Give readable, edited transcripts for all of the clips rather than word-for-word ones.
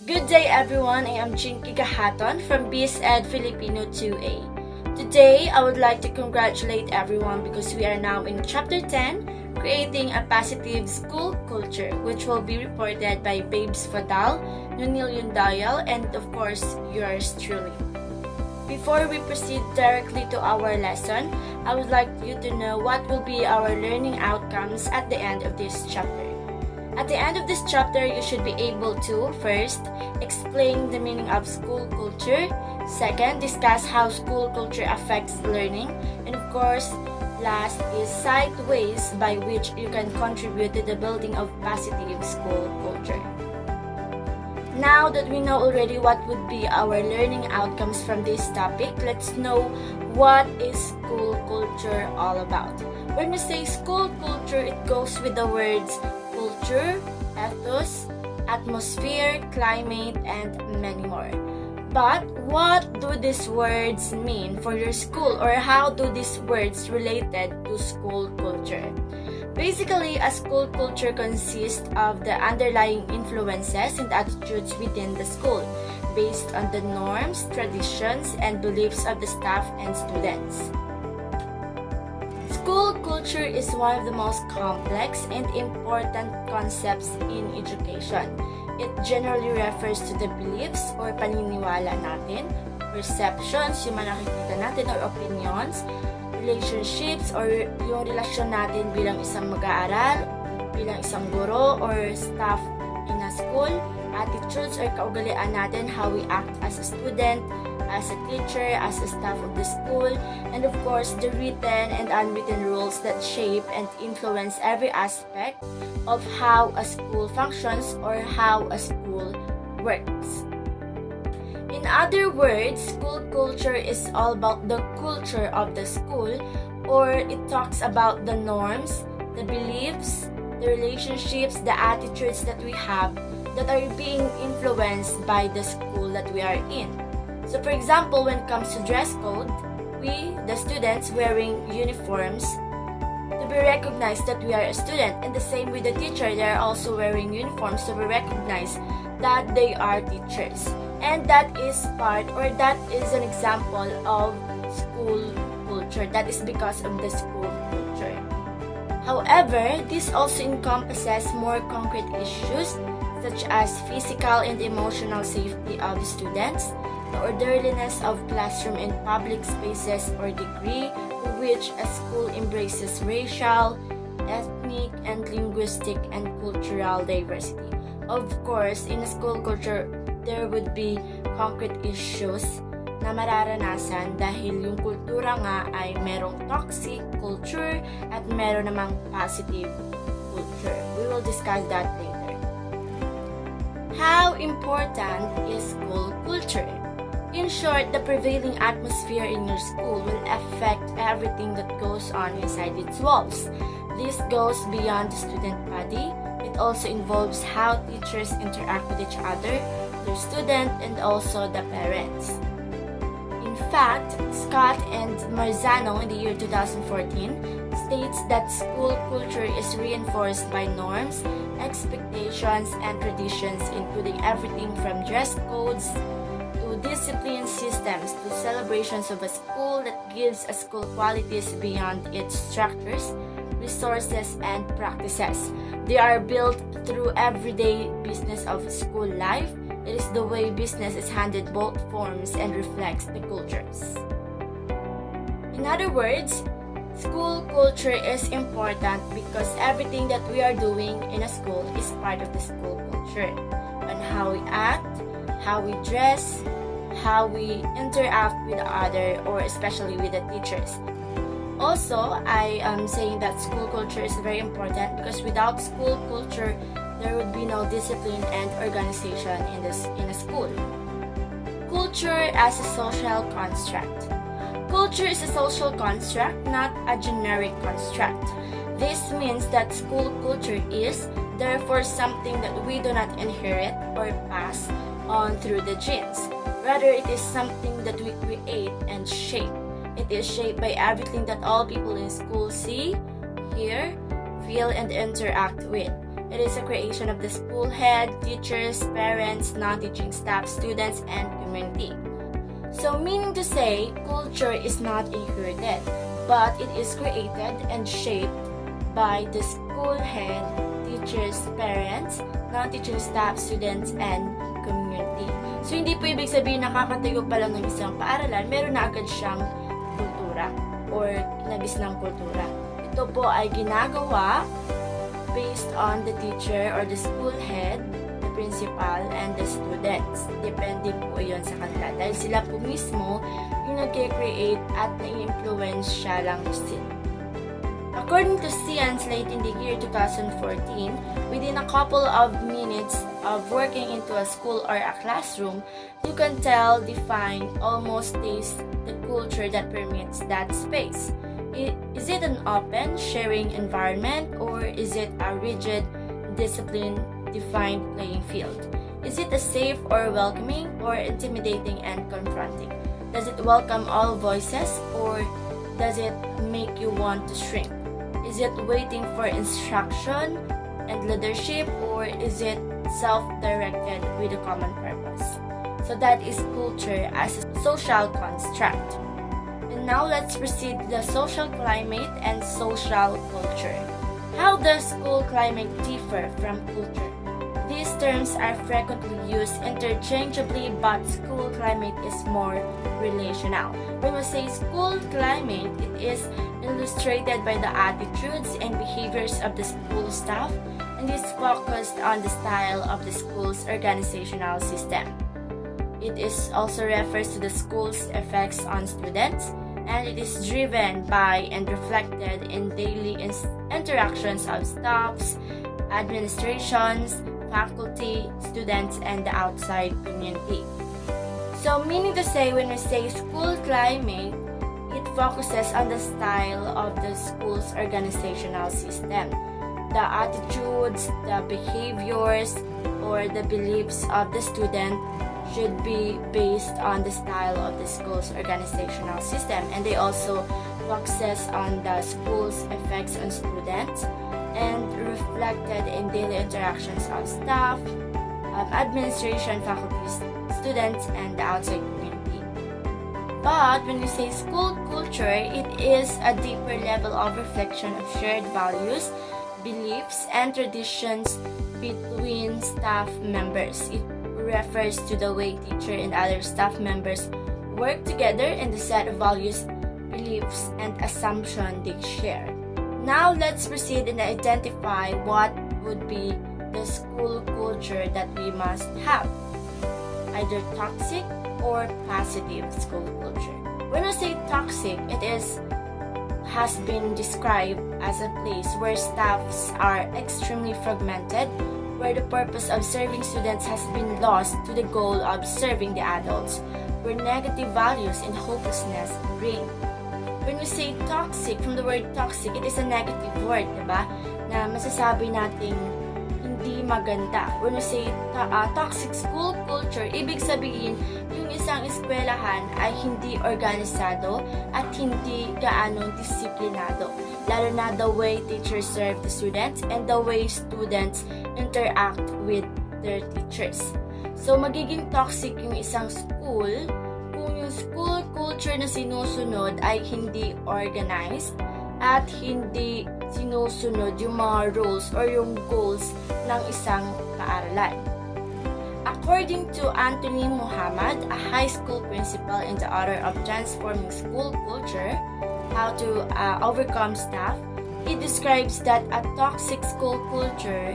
Good day everyone, I am Jinky from BSED Filipino 2A. Today, I would like to congratulate everyone because we are now in Chapter 10, Creating a Positive School Culture, which will be reported by Babes Fadal, Nunil Yundayal, and of course, yours truly. Before we proceed directly to our lesson, I would like you to know what will be our learning outcomes at the end of this chapter. At the end of this chapter, you should be able to, first, explain the meaning of school culture, second, discuss how school culture affects learning, and of course, last is cite ways by which you can contribute to the building of positive school culture. Now that we know already what would be our learning outcomes from this topic, let's know what is school culture all about. When we say school culture, it goes with the words culture, ethos, atmosphere, climate, and many more. But what do these words mean for your school, or how do these words related to school culture? Basically, a school culture consists of the underlying influences and attitudes within the school, based on the norms, traditions, and beliefs of the staff and students. School culture is one of the most complex and important concepts in education. It generally refers to the beliefs or paniniwala natin, perceptions, yung mga nakikita natin or opinions, relationships or yung relasyon natin bilang isang mag-aaral, bilang isang guro or staff in a school, attitudes or kaugalian natin, how we act as a student, as a teacher, as a staff of the school, and of course, the written and unwritten rules that shape and influence every aspect of how a school functions or how a school works. In other words, school culture is all about the culture of the school, or it talks about the norms, the beliefs, the relationships, the attitudes that we have that are being influenced by the school that we are in. So for example, when it comes to dress code, we, the students, wearing uniforms to be recognized that we are a student. And the same with the teacher, they are also wearing uniforms to be recognized that they are teachers. And that is part, or that is an example of school culture. That is because of the school culture. However, this also encompasses more concrete issues such as physical and emotional safety of students, the orderliness of classroom and public spaces, or degree to which a school embraces racial, ethnic, and linguistic and cultural diversity. Of course, in a school culture, there would be concrete issues na mararanasan dahil yung kultura nga ay merong toxic culture at meron namang positive culture. We will discuss that later. How important is school culture? In short, the prevailing atmosphere in your school will affect everything that goes on inside its walls. This goes beyond the student body. It also involves how teachers interact with each other, their student, and also the parents. In fact, Scott and Marzano in the year 2014 states that school culture is reinforced by norms, expectations, and traditions, including everything from dress codes to discipline systems to celebrations of a school that gives a school qualities beyond its structures, resources, and practices. They are built through everyday business of school life. It is the way business is handled both forms and reflects the cultures. In other words, school culture is important because everything that we are doing in a school is part of the school culture. On how we act, how we dress, how we interact with other, or especially with the teachers. Also, I am saying that school culture is very important because without school culture, there would be no discipline and organization in a school. Culture as a social construct. Culture is a social construct, not a generic construct. This means that school culture is, therefore, something that we do not inherit or pass on through the genes. Rather, it is something that we create and shape. It is shaped by everything that all people in school see, hear, feel, and interact with. It is a creation of the school head, teachers, parents, non-teaching staff, students, and community. So meaning to say, culture is not inherited, but it is created and shaped by the school head, teachers, parents, non-teaching staff, students, and community. So hindi po ibig sabihin nakakatayo pa lang ng isang paaralan, meron na agad siyang kultura or kinagis ng kultura. Ito po ay ginagawa based on the teacher or the school head, the principal, and the students. Depende po yun sa kanila. Dahil sila po mismo yung nag-create at na-influence siya lang sila. According to Science late in the year 2014, within a couple of minutes of working into a school or a classroom, you can tell, define, almost taste the culture that permeates that space. Is it an open, sharing environment, or is it a rigid, disciplined, defined playing field? Is it a safe or welcoming, or intimidating and confronting? Does it welcome all voices, or does it make you want to shrink? Is it waiting for instruction and leadership, or is it self-directed with a common purpose? So that is culture as a social construct. And now let's proceed to the social climate and social culture. How does school climate differ from culture? These terms are frequently used interchangeably, but school climate is more relational. When we say school climate, it is illustrated by the attitudes and behaviors of the school staff, and is focused on the style of the school's organizational system. It is also refers to the school's effects on students, and it is driven by and reflected in daily interactions of staffs, administrations, faculty, students, and the outside community. So meaning to say, when we say school climate, it focuses on the style of the school's organizational system. The attitudes, the behaviors, or the beliefs of the student should be based on the style of the school's organizational system, and they also focuses on the school's effects on students and reflected in daily interactions of staff, administration, faculty, students, and the outside community. But when we say school culture, it is a deeper level of reflection of shared values, beliefs, and traditions between staff members. It refers to the way teacher and other staff members work together in the set of values, beliefs, and assumptions they share. Now let's proceed and identify what would be the school culture that we must have. Either toxic or positive school culture. When we say toxic, has been described as a place where staffs are extremely fragmented, where the purpose of serving students has been lost to the goal of serving the adults, where negative values and hopelessness reign. When we say toxic, from the word toxic, it is a negative word, diba? Na masasabi nating hindi maganda. When we say toxic school culture, ibig sabihin, yung isang eskwelahan ay hindi organisado at hindi gaano disiplinado. Lalo na the way teachers serve the students and the way students interact with their teachers. So, magiging toxic yung isang school kung yung school culture na sinusunod ay hindi organized at hindi sinusunod yung mga rules or yung goals ng isang paaralan. According to Anthony Muhammad, a high school principal and the author of Transforming School Culture, How to Overcome Staff, he describes that a toxic school culture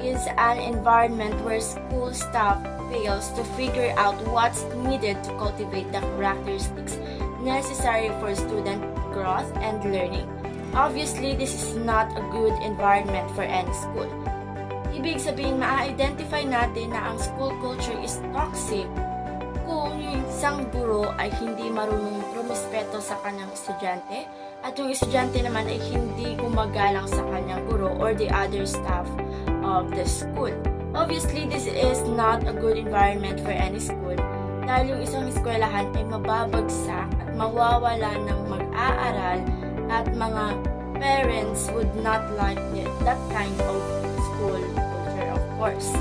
is an environment where school staff fails to figure out what's needed to cultivate the characteristics necessary for student growth and learning. Obviously, this is not a good environment for any school. Ibig sabihin, ma-identify natin na ang school culture is toxic kung yung isang guro ay hindi marunong rumispeto sa kanyang estudyante at yung estudyante naman ay hindi gumagalang sa kanyang guro or the other staff of the school. Obviously, this is not a good environment for any school dahil yung isang eskwelahan ay mababagsak at mawawala ng mag-aaral at mga parents would not like that kind of school course.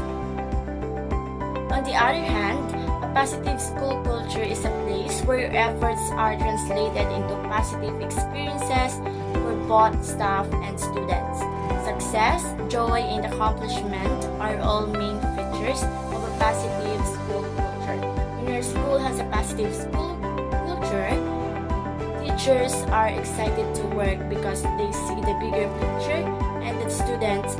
On the other hand, a positive school culture is a place where your efforts are translated into positive experiences for both staff and students. Success, joy, and accomplishment are all main features of a positive school culture. When your school has a positive school culture, teachers are excited to work because they see the bigger picture, and the students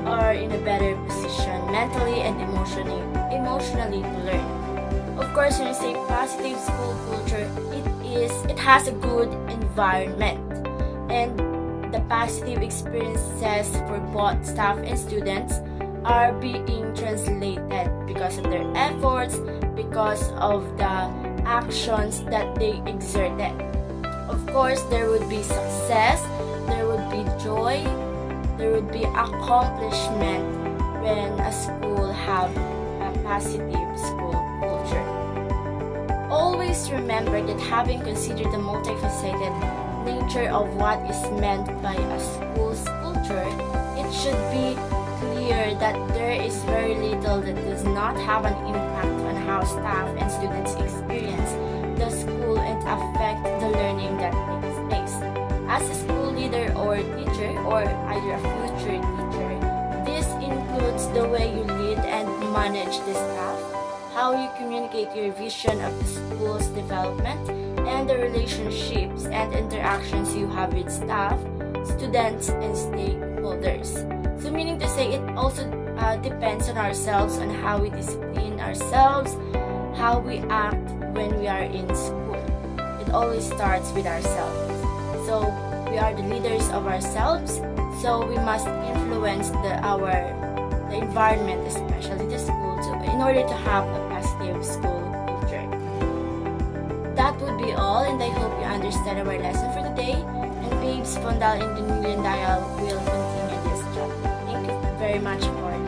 are in a better position mentally and emotionally to learn. Of course, when you say positive school culture, it has a good environment, and the positive experiences for both staff and students are being translated because of their efforts, because of the actions that they exerted. Of course, there would be success, there would be joy, there would be accomplishment when a school have a positive school culture. Always remember that having considered the multifaceted nature of what is meant by a school's culture, it should be clear that there is very little that does not have an impact on how staff and students experience the school and affect the learning that takes place. As a school leader or teacher, or either a future teacher, this includes the way you lead and manage the staff, how you communicate your vision of the school's development, and the relationships and interactions you have with staff, students, and stakeholders. So meaning to say, it also depends on ourselves, on how we discipline ourselves, how we act when we are in school. It always starts with ourselves. So we are the leaders of ourselves, so we must influence the environment, especially the school, in order to have a positive school culture. That would be all, and I hope you understand our lesson for today. And Babes Fondal in the Million Dial will continue this job. Thank you very much for